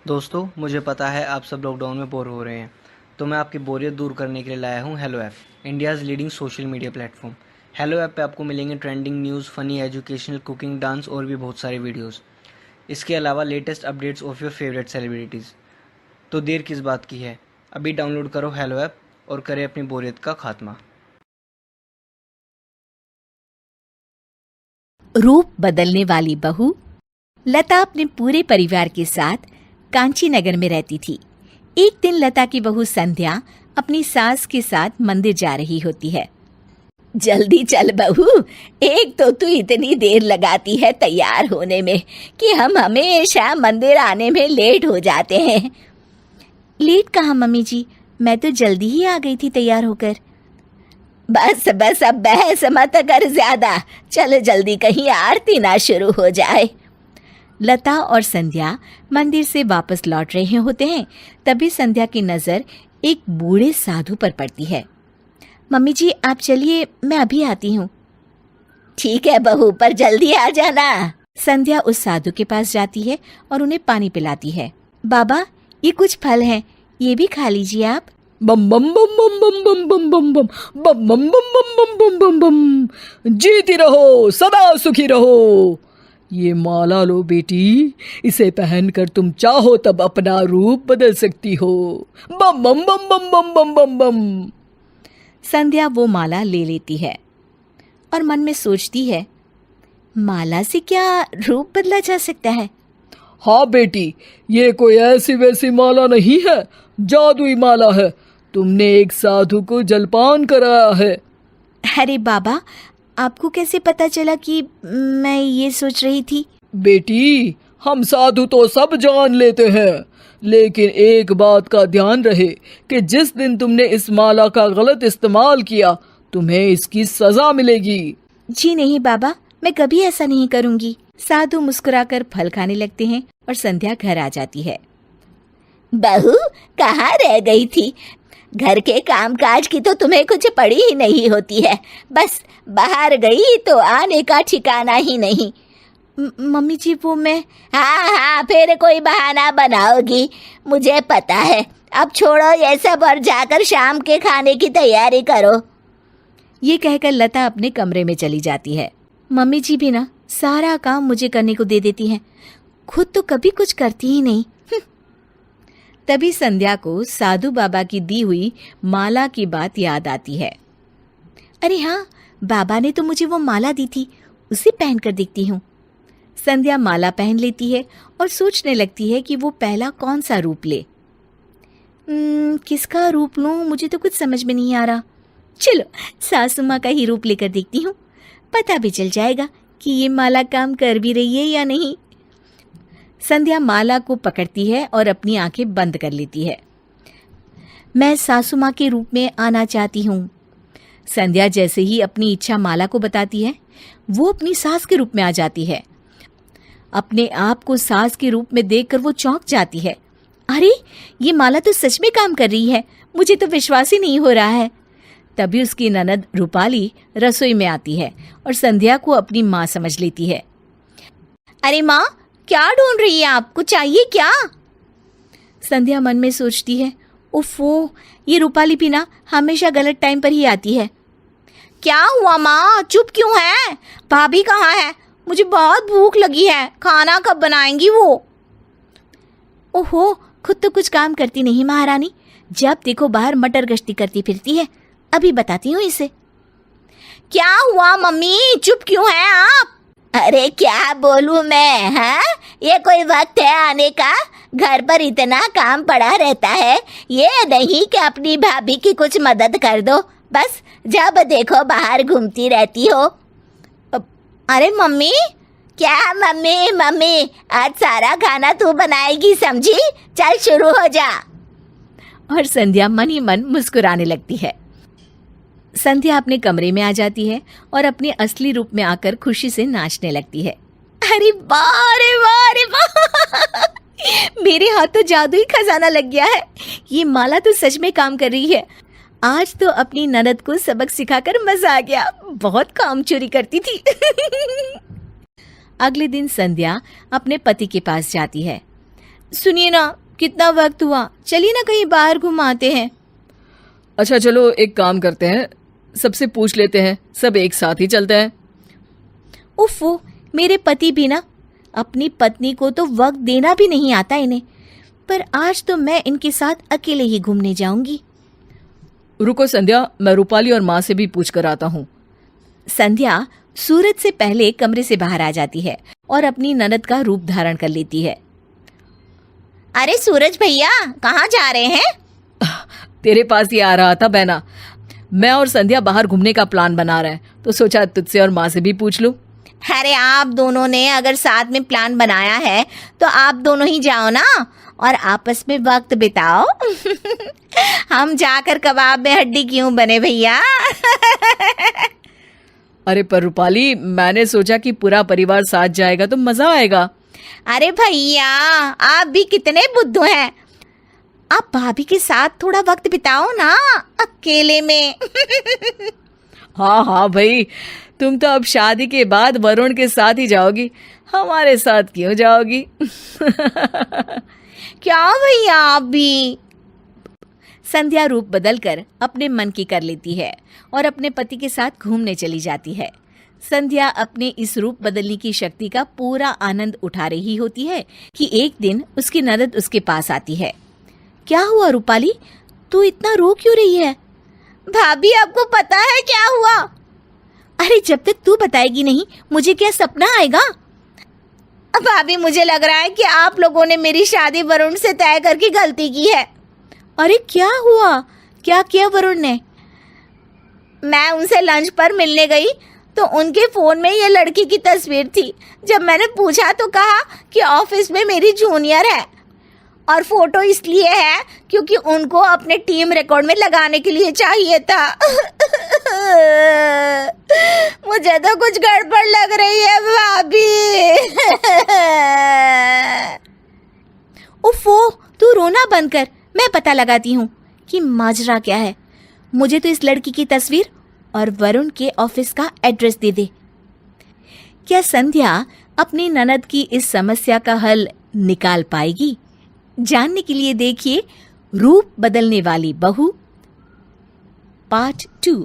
दोस्तों, मुझे पता है आप सब लॉकडाउन में बोर हो रहे हैं, तो मैं आपकी बोरियत दूर करने के लिए लाया हूँ hello app, India's leading social media platform. Hello app पे आपको मिलेंगे trending news, funny, educational, cooking, dance और भी बहुत सारे वीडियोस। इसके अलावा latest updates of your favourite celebrities. तो देर किस बात की है, अभी डाउनलोड करो हेलो ऐप और करें अपनी बोरियत का खात्मा। रूप बदलने वाली बहू लता अपने पूरे परिवार के साथ कांची नगर में रहती थी। एक दिन लता की बहू संध्या अपनी सास के साथ मंदिर जा रही होती है। जल्दी चल बहू, एक तो तू इतनी देर लगाती है तैयार होने में कि हम हमेशा मंदिर आने में लेट हो जाते हैं। लेट कहाँ मम्मी जी, मैं तो जल्दी ही आ गई थी तैयार होकर। बस बस अब बहस मत कर ज्यादा, चल जल्दी कहीं आरती ना शुरू हो जाए। लता और संध्या मंदिर से वापस लौट रहे होते हैं। तभी संध्या की नज़र एक बूढ़े साधु पर पड़ती है। मम्मी जी आप चलिए, मैं अभी आती हूँ। ठीक है बहू, पर जल्दी आ जाना। संध्या उस साधु के पास जाती है और उन्हें पानी पिलाती है। बाबा, ये कुछ फल हैं, ये भी खा लीजिए आप। बम बम बम बम बम बम बम बम बम बम बम बम बम बम बम बम। जीती रहो, सदा सुखी रहो। ये माला लो बेटी, इसे पहनकर तुम चाहो तब अपना रूप बदल सकती हो। बम बम बम बम बम बम बम बम। संध्या वो माला ले लेती है और मन में सोचती है, माला से क्या रूप बदला जा सकता है? हाँ बेटी, ये कोई ऐसी वैसी माला नहीं है, जादुई माला है। तुमने एक साधु को जलपान कराया है। अरे बाबा, आपको कैसे पता चला कि मैं ये सोच रही थी? बेटी, हम साधु तो सब जान लेते हैं, लेकिन एक बात का ध्यान रहे कि जिस दिन तुमने इस माला का गलत इस्तेमाल किया, तुम्हें इसकी सजा मिलेगी। जी नहीं बाबा, मैं कभी ऐसा नहीं करूंगी। साधु मुस्कुराकर फल खाने लगते हैं और संध्या घर आ जाती है। बहू, कहाँ रह गई थी? घर के कामकाज की तो तुम्हें कुछ पड़ी ही नहीं होती है, बस बाहर गई तो आने का ठिकाना ही नहीं। मम्मी जी वो मैं। हाँ हाँ, फिर कोई बहाना बनाओगी, मुझे पता है। अब छोड़ो ये सब और जाकर शाम के खाने की तैयारी करो। ये कहकर लता अपने कमरे में चली जाती है। मम्मी जी भी ना सारा काम मुझे करने को दे देती हैं, खुद तो कभी कुछ करती ही नहीं। तभी संध्या को साधु बाबा की दी हुई माला की बात याद आती है। अरे हाँ, बाबा ने तो मुझे वो माला दी थी, उसे पहनकर देखती हूँ। संध्या माला पहन लेती है और सोचने लगती है कि वो पहला कौन सा रूप ले। किसका रूप लूं, मुझे तो कुछ समझ में नहीं आ रहा। चलो सासू माँ का ही रूप लेकर देखती हूँ, पता भी चल जाएगा कि ये माला काम कर भी रही है या नहीं। संध्या माला को पकड़ती है और अपनी आंखें बंद कर लेती है। मैं सासू माँ के रूप में आना चाहती हूँ। संध्या जैसे ही अपनी इच्छा माला को बताती है, वो अपनी सास के रूप में आ जाती है। अपने आप को सास के रूप में देखकर वो चौंक जाती है। अरे, ये माला तो सच में काम कर रही है, मुझे तो विश्वास ही नहीं हो रहा है। तभी उसकी ननद रूपाली रसोई में आती है और संध्या को अपनी माँ समझ लेती है। अरे माँ, क्या ढूंढ रही है आप, कुछ चाहिए क्या? संध्या मन में सोचती है, उफ़ो, ये रूपाली भी ना हमेशा गलत टाइम पर ही आती है। क्या हुआ माँ, चुप क्यों है? भाभी कहाँ है? मुझे बहुत भूख लगी है, खाना कब बनाएंगी वो? ओहो, खुद तो कुछ काम करती नहीं महारानी, जब देखो बाहर मटर गश्ती करती फिरती है। अभी बताती हूँ इसे। क्या हुआ मम्मी, चुप क्यों हैं आप? अरे क्या बोलूं मैं, हाँ? ये कोई वक्त है आने का? घर पर इतना काम पड़ा रहता है, ये नहीं कि अपनी भाभी की कुछ मदद कर दो, बस जब देखो बाहर घूमती रहती हो। अरे मम्मी। क्या मम्मी मम्मी, आज सारा खाना तू बनाएगी समझी, चल शुरू हो जा। और संध्या मन ही मन मुस्कुराने लगती है। संध्या अपने कमरे में आ जाती है और अपने असली रूप में आकर खुशी से नाचने लगती है। अरे वाह रे वाह रे वाह, मेरे हाथ तो जादुई खजाना लग गया है, ये माला तो सच में काम कर रही है। आज तो अपनी ननद को सबक सिखाकर मजा आ गया, बहुत काम चोरी करती थी। अगले दिन संध्या अपने पति के पास जाती है। सुनिए ना, कितना वक्त हुआ, चलिए ना कहीं बाहर घुमाते हैं। अच्छा चलो एक काम करते हैं, सबसे पूछ लेते हैं, सब एक साथ ही चलते हैं। उफ़, मेरे पति भी ना, अपनी पत्नी को तो वक्त देना भी नहीं आता इन्हें, पर आज तो मैं इनके साथ अकेले ही घूमने जाऊंगी। रुको संध्या, मैं रूपाली और माँ से भी पूछ कर आता हूँ। संध्या सूरज से पहले कमरे से बाहर आ जाती है और अपनी ननद का रूप धारण कर लेती है। अरे सूरज भैया, कहाँ जा रहे हैं? तेरे पास ही आ रहा था बहना। मैं और संध्या बाहर घूमने का प्लान बना रहे हैं, तो सोचा तुझसे और माँ से भी पूछ लूं। अरे आप दोनों ने अगर साथ में प्लान बनाया है तो आप दोनों ही जाओ ना और आपस में वक्त बिताओ। हम जाकर कबाब में हड्डी क्यों बने भैया? अरे पर रूपाली, मैंने सोचा कि पूरा परिवार साथ जाएगा तो मजा आएगा। अरे भैया, आप भी कितने बुद्धू हैं। आप भाभी के साथ थोड़ा वक्त बिताओ ना, अकेले में। हाँ हाँ भाई, तुम तो अब शादी के बाद वरुण के साथ ही जाओगी, हमारे साथ क्यों जाओगी? क्या भैया, आप भी। संध्या रूप बदलकर अपने मन की कर लेती है और अपने पति के साथ घूमने चली जाती है। संध्या अपने इस रूप बदलने की शक्ति का पूरा आनंद उठा रही होती है कि एक दिन उसकी ननद उसके पास आती है। क्या हुआ रूपाली, तू इतना रो क्यों रही है? भाभी, आपको पता है क्या हुआ? अरे जब तक तू बताएगी नहीं, मुझे क्या सपना आएगा? भाभी, मुझे लग रहा है कि आप लोगों ने मेरी शादी वरुण से तय करके गलती की है। अरे क्या हुआ, क्या किया वरुण ने? मैं उनसे लंच पर मिलने गई तो उनके फोन में ये लड़की की तस्वीर थी। जब मैंने पूछा तो कहा कि ऑफिस में मेरी जूनियर है और फोटो इसलिए है क्योंकि उनको अपने टीम रिकॉर्ड में लगाने के लिए चाहिए था। मुझे तो कुछ गड़बड़ लग रही है भाभी। उफ़ो, तू रोना बंद कर, मैं पता लगाती हूँ कि माजरा क्या है। मुझे तो इस लड़की की तस्वीर और वरुण के ऑफिस का एड्रेस दे दे। क्या संध्या अपनी ननद की इस समस्या का हल निकाल पाएगी? जानने के लिए देखिए रूप बदलने वाली बहू पार्ट 2।